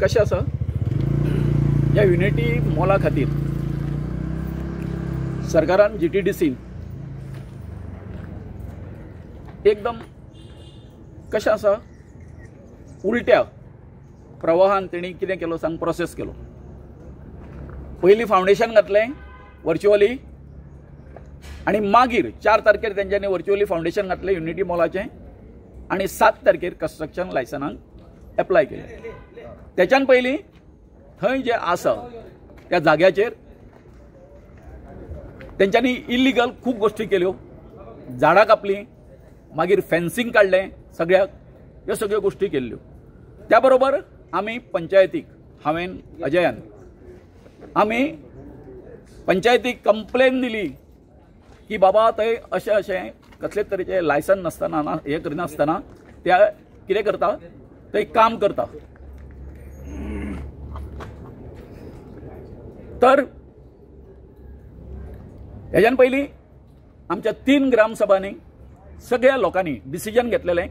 कशें आसा, ह्या युनिटी मॉला खातीर सरकारान GTDCन एकदम कशें आसा, उलट्या प्रवाहान तेणी कितें केलो सांग, प्रोसेस केलो. पयलीं फावंडेशन घातलें वर्च्युअली आनी मागीर 4 तारखेर तेंच्यांनी वर्च्युअली फावंडेशन घातलें युनिटी मॉलाचें आनी 7 तारखेर कन्स्ट्रक्शन लायसनाक एप्लाय केलें. तेच्यान पयलीं थंय जे आसा त्या जाग्याचेर तेंच्यांनी इल्लिगल खूब गोश्टी केल्यो, झाडां कापलीं, मागीर फेन्सिंग काडलें सगळ्याक, ह्यो सगळ्यो गोश्टी केल्ल्यो. त्या बरोबर आमी पंचायतीक, हांवें अजयान आमी पंचायतीक कंप्लेन दिली की बाबा थंय अशें अशें कसलेच तरेचें लायसन नासतना हें करिनासतना त्या कितें करता, थंय काम करता. तर हेज्यान पयलीं आमच्या 3 ग्रामसभांनी सगळ्या लोकांनी डिसिजन घेतलेलें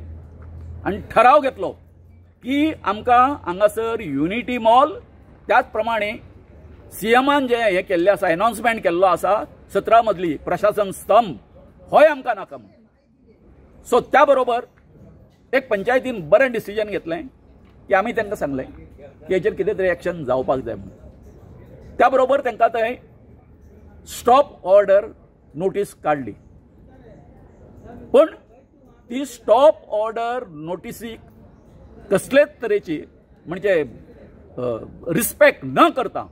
आनी ठराव घेतलो की आमकां हांगासर युनिटी मॉल त्याच प्रमाणे CMन जे हें केल्लें आसा, एनाउन्समेंट केल्लो आसा 17 मजली प्रशासन स्तंभ, होय आमकां नाका. सो त्या बरोबर एक पंचायतीन बरें डिसिजन घेतलें की आमी तांकां सांगलें की हेचेर कितें तरी एक्शन जावपाक जाय म्हणून. त्या बरोबर तांकां थंय स्टॉप ऑर्डर नोटीस काडली. पण ती स्टॉप ऑर्डर नोटिसीक कसलेच तरेची म्हणजे रिस्पेक्ट न करता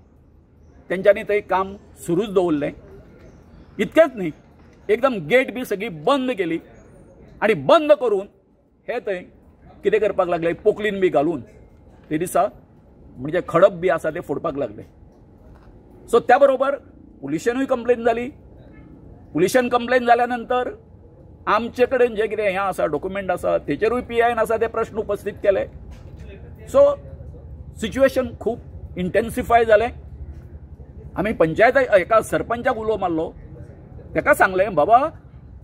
तेंच्यांनी थंय काम सुरूच दवरलें. इतकेंच न्ही, एकदम गेट बी सगळी बंद केली आनी बंद करून हे थंय कितें करपाक लागले, पोकलीन बी घालून ते दिसा म्हणजे खडप बी आसा ते फोडपाक लागले. सो त्या बरोबर पुलिशेनूय कंप्लेन जाली. पुलिशेन कंप्लेन जाल्या नंतर आमचे कडेन जे कितें हें आसा, डॉक्युमेंट आसा, तेचेरूय PIन आसा ते प्रश्न उपस्थित केले. सो सिच्युएशन खूब इंटेन्सिफाय जालें. आमी पंचायत एका सरपंचाक उलो मारलो, ताका सांगलें बाबा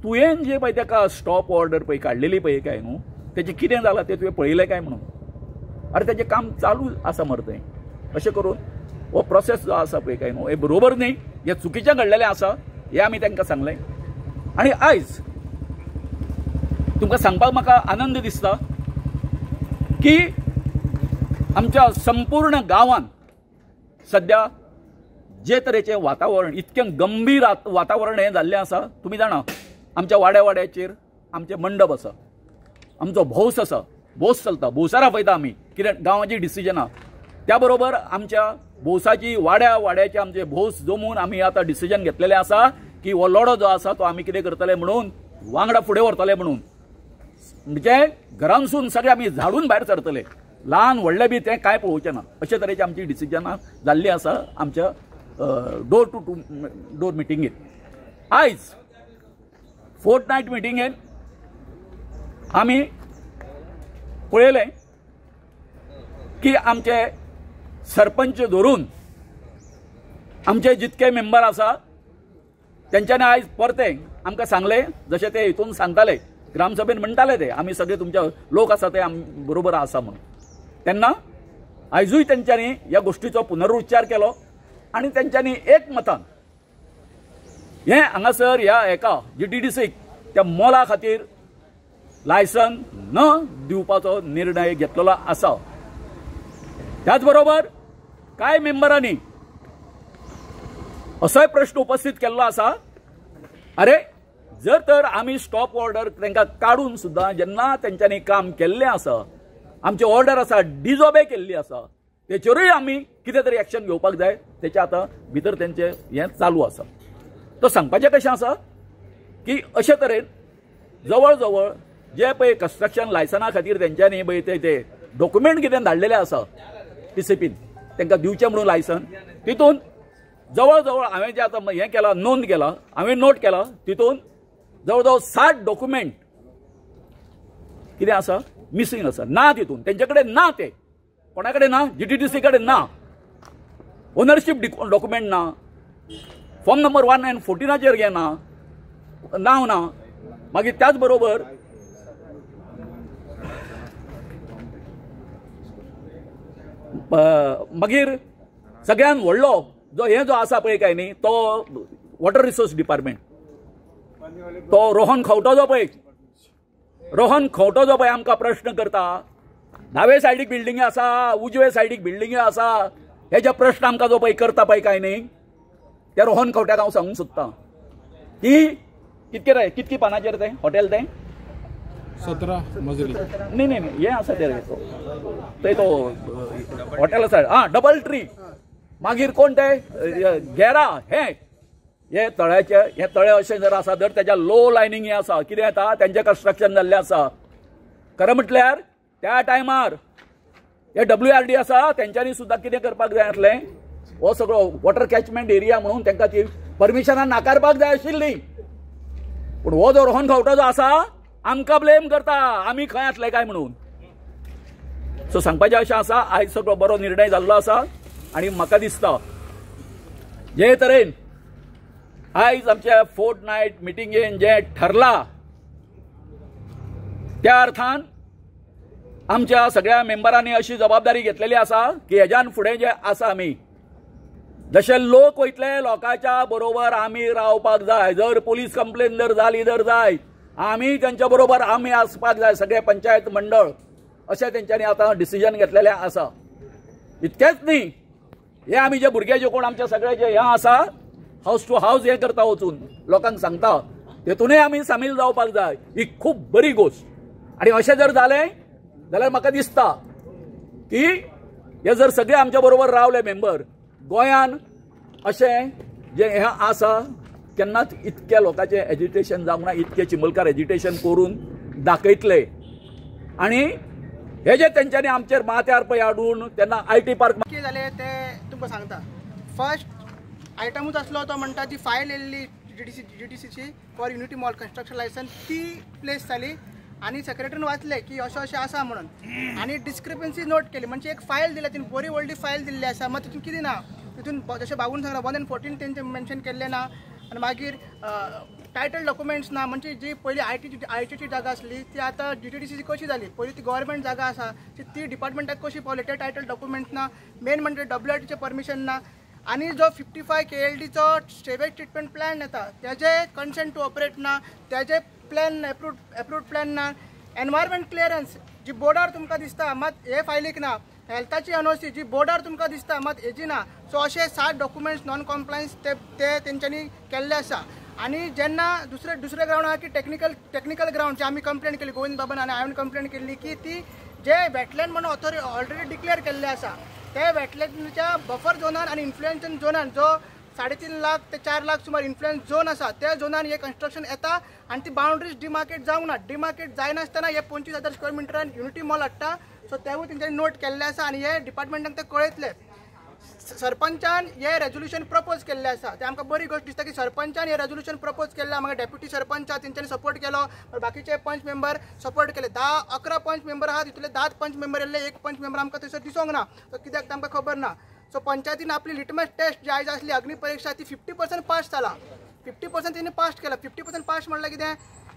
तुवें जे पळय ताका स्टॉप ऑर्डर पळय काडलेली पळय काय न्हू, तेजें कितें जालां तें तुवें पळयलें काय म्हणून. अरे तेजें काम चालू आसा मरे थंय. अशें करून हो प्रोसेस जो आसा पळय काय न्हू, हें बरोबर न्ही, हें चुकीचें घडलेलें आसा, हें आमी तांकां सांगलें. आनी आयज तुमकां सांगपाक म्हाका आनंद दिसता की आमच्या संपूर्ण गांवांत सध्या जे तरेचें वातावरण, इतकें गंभीर वातावरण हें जाल्लें आसा. तुमी जाणा आमच्या वाड्या वाड्याचेर आमचे मंडप आसा, आमचो भौस आसा, भौस चलता, भौसारा पळयता आमी कितें गांवाची डिसिजनां. त्या बरोबर आमच्या भौसाची वाड्या वाड्याचे आमचे भौस जमून आमी आतां डिसिजन घेतलेलें आसा की हो लढो जो आसा तो आमी कितें करतले म्हणून, वांगडा फुडें व्हरतले म्हणून. म्हणजे घरांसून सगळे आमी झाडून भायर सरतले, ल्हान व्हडले बी तें कांय पळोवचें ना. अशे तरेची आमची डिसिजनां जाल्लीं आसा आमच्या डोर टू डोर मिटिंगेन. आयज फोर्टनायट मिटिंगेन आमी पळयलें की आमचे सरपंच धरून आमचे जितके मेंबर आसा तेंच्यांनी आयज परते आमकां सांगलें, जशें ते हितून सांगताले ग्रामसभेन म्हणटाले ते आमी सगळे तुमचे लोक आसा ते बरोबर आसा म्हणून. तेन्ना आयजूय तेंच्यांनी ह्या गोश्टीचो पुनरुच्चार केलो आनी तेंच्यांनी एक मतान हें हांगासर ह्या एका GTDCक त्या मॉला खातीर लायसन न दिवपाचो निर्णय घेतलेलो आसा. त्याच बरोबर कांय मेंबरांनी असोय प्रश्न उपस्थित केल्लो आसा, अरे जर तर आमी स्टॉप ऑर्डर तांकां काडून सुद्दां जेन्ना तेंच्यांनी काम केल्लें आसा, आमची ऑर्डर आसा डिजोबे केल्ली आसा, तेचेरूय आमी कितें तरी एक्शन घेवपाक जाय. तेचे आतां भितर तेंचें हें चालू आसा. तो सांगपाचें कशें आसा की अशे तरेन जवळ जवळ जे पळय कन्स्ट्रक्शन लायसना खातीर तेंच्यांनी पळय ते डॉक्युमेंट कितें धाडलेलें आसा TCPन तांकां दिवचें म्हणून लायसन, तितून जवळ जवळ हांवें जें आतां हें केलां, नोंद केला, हांवें नोट केला, तितून जवळ जवळ 60 डॉक्युमेंट कितें आसा मिसींग आसा, ना तितून तेंचे कडेन ना, ते कोणा कडेन ना, GTDC कडेन ना, ओनरशीप डॉक्युमेंट ना, फॉर्म नंबर 114 घे ना, नांव ना. मागीर त्याच बरोबर मागीर सगळ्यात व्हडलो जो आसा पळय काय न्ही तो वॉटर रिसोर्स डिपार्टमेंट, तो रोहन खंवटो जो पळय आमकां प्रश्न करता, दावे सायडीक बिल्डिंगी आसा, उजवे सायडीक बिल्डिंगी आसा, हे जे प्रश्न आमकां जो पळय करता पळय काय न्ही, त्या रोहन खंवट्याक हांव सांगूंक सोदतां की कितकी पानाचेर तें हॉटेल तें 17 मजली नाही हे आसा ते तो हॉटेल आसा डबल ट्री, मागीर कोण ते गेरा हे तळे अशें जर आसा जर तेज्या लो लायनिंग आसा कितें येता तेंचें कन्स्ट्रक्शन जाल्लें आसा, खरें म्हटल्यार त्या टायमार हे WRD आसा तेंच्यांनी सुद्दां कितें करपाक जाय आसलें, हो सगळो वॉटर कॅचमेंट एरिया म्हणून तेंकां ती परमिशनां नाकारपाक जाय आशिल्ली, पूण हो जो रोहन खंवटो जो आसा आमकां ब्लेम करता आमी खंय आसले काय म्हणून. सो सांगपाचें अशें आसा आयज सगळो बरो निर्णय जाल्लो आसा आनी म्हाका दिसता जे तरेन आयज आमच्या फोर्टनायट मिटिंगेन जें ठरलां त्या अर्थान आमच्या सगळ्या मेंबरांनी अशी जबाबदारी घेतलेली आसा की हेज्यान फुडें जे आसा आमी जशे लोक वयतले लोकांच्या बरोबर आमी रावपाक जाय, जर पुलीस कंप्लेन जर जाली जर जाय आमी तेंच्या बरोबर आमी आसपाक जाय, सगळे पंचायत मंडळ अशें तेंच्यांनी आतां डिसिजन घेतलेलें आसा. इतकेंच न्ही, हे आमी जे भुरगे जे कोण आमचे सगळे जे हें आसा हाऊस टू हाऊस हे करता वचून लोकांक सांगता तेतूनय आमी सामील जावपाक जाय, ही खूब बरी गोश्ट. आनी अशें जर जालें जाल्यार म्हाका दिसता की हे जर सगळे आमच्या बरोबर रावले मेंबर गोंयान अशें जे हें आसा केन्नाच इतक्या लोकांचें एजिटेशन जावंक ना, इतके चिंबलकार एजिटेशन करून दाखयतले. आनी हे जे तेंच्यांनी आमचेर माथ्यार पळय हाडून तेन्ना IT पार्क कितें जालें तें तुमकां सांगता. फर्स्ट आयटमूच आसलो तो म्हणटा जी फायल येयल्ली GTCची for unity mall construction licence ती प्लेस जाली आनी सेक्रेटरीन वाचले की अशें आसा म्हणून आनी डिस्क्रिपन्सी नोट केली, म्हणजे एक फायल दिल्या तिने बरी व्हडली फायल दिल्ली आसा, मात तितून कितें ना, तितून जशें बाबून सांगला 1 and 14 तेंचे मेन्शन केल्लें ना, आनी मागीर टायटल डॉक्युमेंट्स ना, म्हणजे जी पयली आयटीची जागा आसली ती आतां GTDCची कशी जाली, पयली ती गव्हर्मेंट जागा आसा ती डिपार्टमेंटाक कशी पावली ते टायटल डॉक्युमेंट्स ना, मेन म्हणजे WRDचें परमिशन ना, आनी जो 55 KLDचो स्टेवेज ट्रिटमेंट प्लॅन येता तेजे कन्सेंट टू ऑपरेट ना, तेजे प्लॅन एप्रूव्ड प्लॅन ना, एनवायरमेंट क्लियरन्स जी बोर्डार तुमकां दिसता मात हे फायलीक ना, हेल्थाची NOC जी बोर्डार तुमकां दिसता मात हेजी ना. सो अशे 7 डॉक्युमेंट्स नॉन कॉम्प्लायन्स ते तेंच्यांनी केल्ले आसा. आनी जेन्ना दुसरे ग्राउंड आहा की टेक्निकल ग्राउंड जे आमी कंप्लेंट केली गोविंद बाबान आनी हांवें कंप्लेंट केल्ली की ती जे वेटलँड म्हणून ऑलरेडी डिक्लेअर केल्ले आसा ते वेटलँडच्या बफर झोनान आनी इन्फ्लुएन्स झोनान जो 3.5 लाख ते 4 लाख सुमार इन्फ्लुएन्स झोन आसा त्या झोनान हे कन्स्ट्रक्शन येता आनी ती बाउंड्रीज डिमार्केट जावंक ना. डिमार्केट जायनासतना हे 25,000 स्क्वेअर मिटरान युनिटी मॉल हाडटा. सो तेवूय तेंच्यांनी नोट केल्ले आसा आनी हे डिपार्टमेंटाक ते कळयतले. सरपंचान हे रेजोल्यूशन प्रपोज केल्ले आसा ते आमकां बरी गोष्ट दिसता की सरपंचान हे रेजोल्यूशन प्रपोज केल्ले. म्हाका डेप्युटी सरपंच आहा तेंच्यांनी सपोर्ट केलो, बाकीचे पंच मेंबर सपोर्ट केले. 10-11 पंच मेंबर आहा तितूंतले 10 पंच मेंबर येयल्ले, एक पंच मेंबर आमकां थंयसर दिसोंक ना, सो कित्याक आमकां खबर ना. सो पंचायतीन आपली लिटमस टेस्ट जी आयज आसली अग्निपरीक्षा ती 50% पास जाला, 50% तेणी पास केला. 50% पास म्हणल्यार कितें,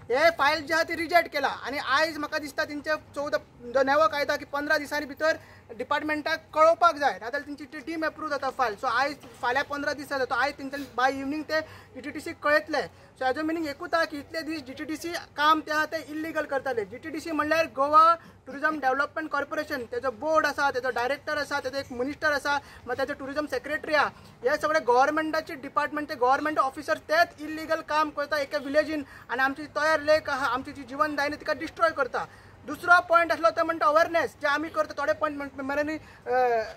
हे फायल जी आहा ती रिजेक्ट केला आनी आयज म्हाका दिसता तेंचे 14 जो नवो कायदा की 15 दिसांनी भितर डिपार्टमेंटाक कळोवपाक जाय, नाजाल्यार तेंची टीम एप्रूव जाता फायल. सो आयज फाल्यां 15 दीस जाता, आयज तेंच्यानी बाय इवनिंग ते GTDC कळयतले. सो हेजो मिनींग एकूच आहा की इतले दीस GTDC काम ते आहा ते इल्लिगल करताले. GTDC म्हणल्यार गोवा टुरिझम डेव्हलपमेंट कॉर्पोरेशन, तेजो बोर्ड आसा, तेजो डायरेक्टर आसा, तेजो एक मिनिस्टर आसा, मागीर तेजो टुरिझम सेक्रेटरी आहा, हे सगळे गव्हर्मेंटाचे डिपार्टमेंट ते गव्हर्मेंट ऑफिसर तेच इल्लिगल काम करता एका विलेजीन आनी आमची तयार लेक आहा आमची जी जिवनदायिनी तिका डिस्ट्रॉय करता. दुसरो पॉयंट आसलो तो म्हणटा अवेरनेस जे आमी करता. थोडे पॉयंट मेंबरांनी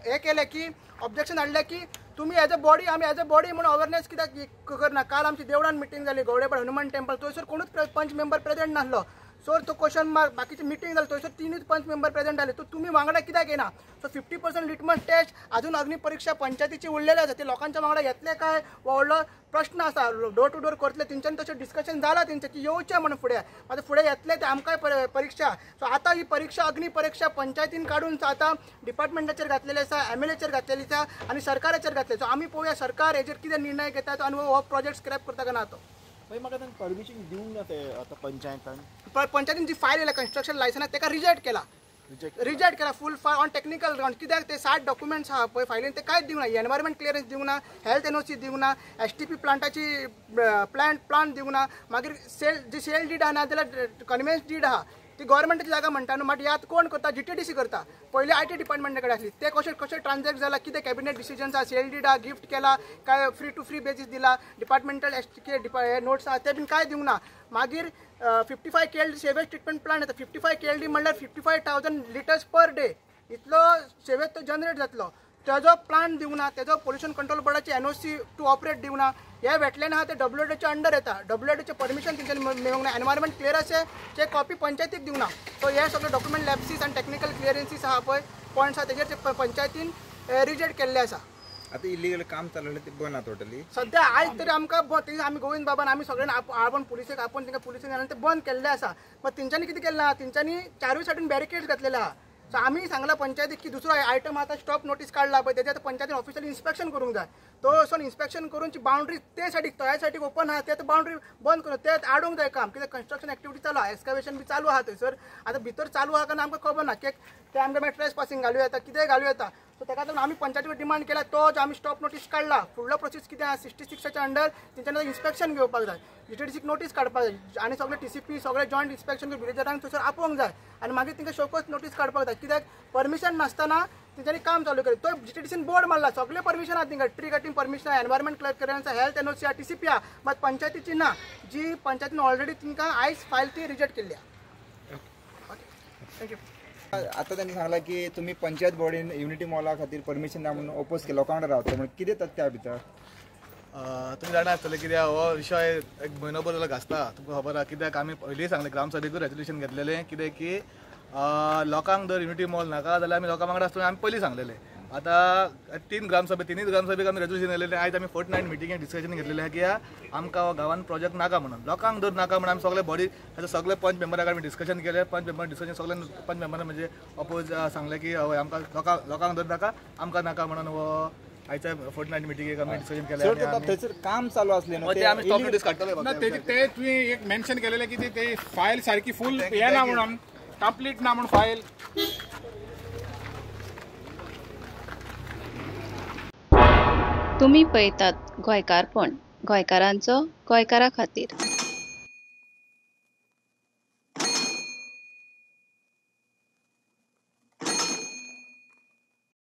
हे केले की ऑब्जेक्शन हाडले की तुम्ही एज अ बॉडी आमी एज अ बॉडी म्हणून अवेरनेस कित्याक करना. काल आमची देवळान मिटींग जाली गवडेपाड हनुमान टेंपल, थंयसर कोणूच पंच मेंबर प्रेजेंट नासलो. सो तो क्वेश्चन मार्क बाकीची मिटींग जाली थंयसर 3 पंच मेंबर प्रेजेंट जाले, तो तुमी वांगडा कित्याक येना. सो 50% लिटमस टेस्ट अजून अग्निपरीक्षा पंचायतीची उरलेले आसा, ते लोकांच्या वांगडा येतले काय व्हडलो प्रश्न आसा. डोर टू डोर करतले तेंच्यानी तशें डिस्कशन जाला तेंचे की येवचे म्हणून फुडें, आतां फुडें येतले ते आमकांय परीक्षा. सो आतां ही परीक्षा अग्निपरीक्षा पंचायतीन काडून आतां डिपार्टमेंटाचेर घातलेली आसा, MLAचेर घातलेली आसा आनी सरकाराचेर घातले. सो आमी पळोवया सरकार हेजेर कितें निर्णय घेता तो आनी हो प्रोजेक्ट स्क्रॅप करता काय ना तो. म्हाका परमिशन दिवंक ना ते आतां पंचायतीन जी फायल येयला कन्स्ट्रक्शन लायसन्स तेका रिजेक्ट केला. रिजेक्ट केला फूल ऑन टेक्निकल ग्राउंड. कित्याक ते 60 डॉक्युमेंट्स आहा पळय फायलीन ते कांयच दिवना. एनवायरमेंट क्लियरन्स दिवना, हेल्थ एनओसी दिवना, STP प्लांटाची प्लांट दिवना. मागीर सेल डीड आहा नाजाल्यार कन्वेन्स डीड आहा ती गव्हर्मेंटाची जागा म्हणटा न्हू. मागीर यात कोण करता? GTDC करता. पयलीं IT डिपार्टमेंटा कडेन आसली. ते कशें ट्रान्झॅक्ट जाला, कितें कॅबिनेट डिसिजन्स आहा, सेल डीड आहा, गिफ्ट केला काय, फ्री टू फ्री बेसीस दिला, डिपार्टमेंटल नोट्स आहा ते बीन काय दिवना. मागीर 55 KLD सेवेज ट्रिटमेंट प्लांट येता. 55 KLD म्हणल्यार 55,000 लिटर्स पर डे इतलो सेवेज तो जनरेट जातलो. तेजो प्लांट दिवना, तेजो पोल्युशन कंट्रोल बोर्डाची NOC टू ऑपरेट दिवना. हे वेटलँड आहा ते WHOच्या अंडर येता. WHOचे परमिशन तेंच्यांनी मेळोंक ना. एनवायरमेंट क्लियरन्सचे कॉपी पंचायतीक दिवना. सो हे सगळे डॉक्युमेंट लॅप्सीस आनी टेक्निकल क्लियरन्सीस आहा पळय पॉयंट्स आहा तेजेर ते पंचायतीन रिजेक्ट केल्ले आसा. आता इलिगल काम चाललें ते बंद आहा टोटली. सध्या आयज तरी आमकां आमी गोविंद बाबान आमी सगळ्यांनी आपण पुलिसेक आपोवन तेंकां पुलिसेक घालून ते बंद केल्ले आसा. पण तेंच्यांनी कितें केलें आहा, तेंच्यांनी चारूय सायडीन बॅरिकेड्स घातलेले आहा. सो आमी सांगला पंचायतीक की दुसरो आयटम आतां स्टॉप नोटीस काडला पळय तेजें आतां पंचायतीन ऑफिशियली इन्स्पेक्शन करूंक जाय. तो वचून इन्स्पेक्शन करूनची बाउंड्री ते सायडीक त्या सायडीक ओपन आहा ते बाउंड्री बंद करून ते आडोवंक जाय काम. कित्याक कन्स्ट्रक्शन एक्टिविटी चालू आहा, एक्सकॅवेशन बी चालू आहा थंयसर. आतां भितर चालू आहा कारण आमकां खबर ना की ते आमकां मागीर ट्रेस पासिंग घालूं येता, कितेंय घालूं येता. सो ताका लागून आमी पंचायतीक डिमांड केला तो आमी स्टॉप नोटीस काडला. फुडलो प्रोसेस कितें आहा 66च्या अंडर तेंच्यानी इन्स्पेक्शन घेवपाक जाय, GTDCक नोटीस काडपाक जाय आनी सगळे TCP सगळे जॉयंट इन्स्पेक्शन विलेजरांक थंयसर आपोवंक जाय आनी मागीर तेंकां शोकोस नोटीस काडपाक जाय. कित्याक परमिशन नासतना तेंच्यांनी काम चालू केलें. तो GTDCन बोर्ड मारला, सगळे परमिशन आहा तिंगा, ट्री कटींग परमिशन आहा, एनवायरमेंट क्लियरन्स आहा, हेल्थ NOC आहा, TCP आहा, मात पंचायतीची ना, जी पंचायतीन ऑलरेडी तिंकां आयज फायल ती रिजेक्ट केल्ली आहा. थँक्यू. आता त्यांनी सांगला की तुम्ही पंचायत बॉडीन युनिटी मॉला खातीर परमिशन ना म्हणून ओपोज केला, लोकांकडे रावता म्हणून कितें तथ्य भितर? तुम्ही जाणा आसतले कित्याक हो विशय एक म्हयनोभर जालो घासता. तुमकां खबर आहा कित्याक आमी पयलीं सांगलें ग्रामसभेकूय रेजोल्युशन घेतलेलें कित्याक की लोकांक जर युनिटी मॉल नाका जाल्यार आमी लोकां वांगडा आसतना आमी पयलीं सांगलेलें. आतां तिनूय ग्रामसभेक आमी रेजोल्युशन घेतलेलें. आयज आमी फोर्टनायट मिटिंगेक डिस्कशन घेतलेलें कित्याक आमकां गांवांत प्रोजेक्ट नाका म्हणून, लोकांक जर नाका म्हणून आमी सगळे बॉडी सगळे पंच मेंबराक आमी डिस्कशन केलें. पंच मेंबर डिस्कशन सगळे पंच मेंबरान म्हणजे अपोज सांगलें की हय आमकां लोकांक जर नाका आमकां नाका म्हणून हो आयच्या फोर्टनायट मिटिंगेक आमी डिस्कशन केलें. थंयसर काम चालू असलें न्हू ते आमी स्टॉप नोटीस काडटले. ते तुम्ही एक मेन्शन केलेले की ते फायल सारखी फुल हे ना म्हणून, कंप्लीट ना म्हणून फायल. तुम्ही पळयतात गोंयकारपण, गोंयकारांचो गोंयकारा खातीर.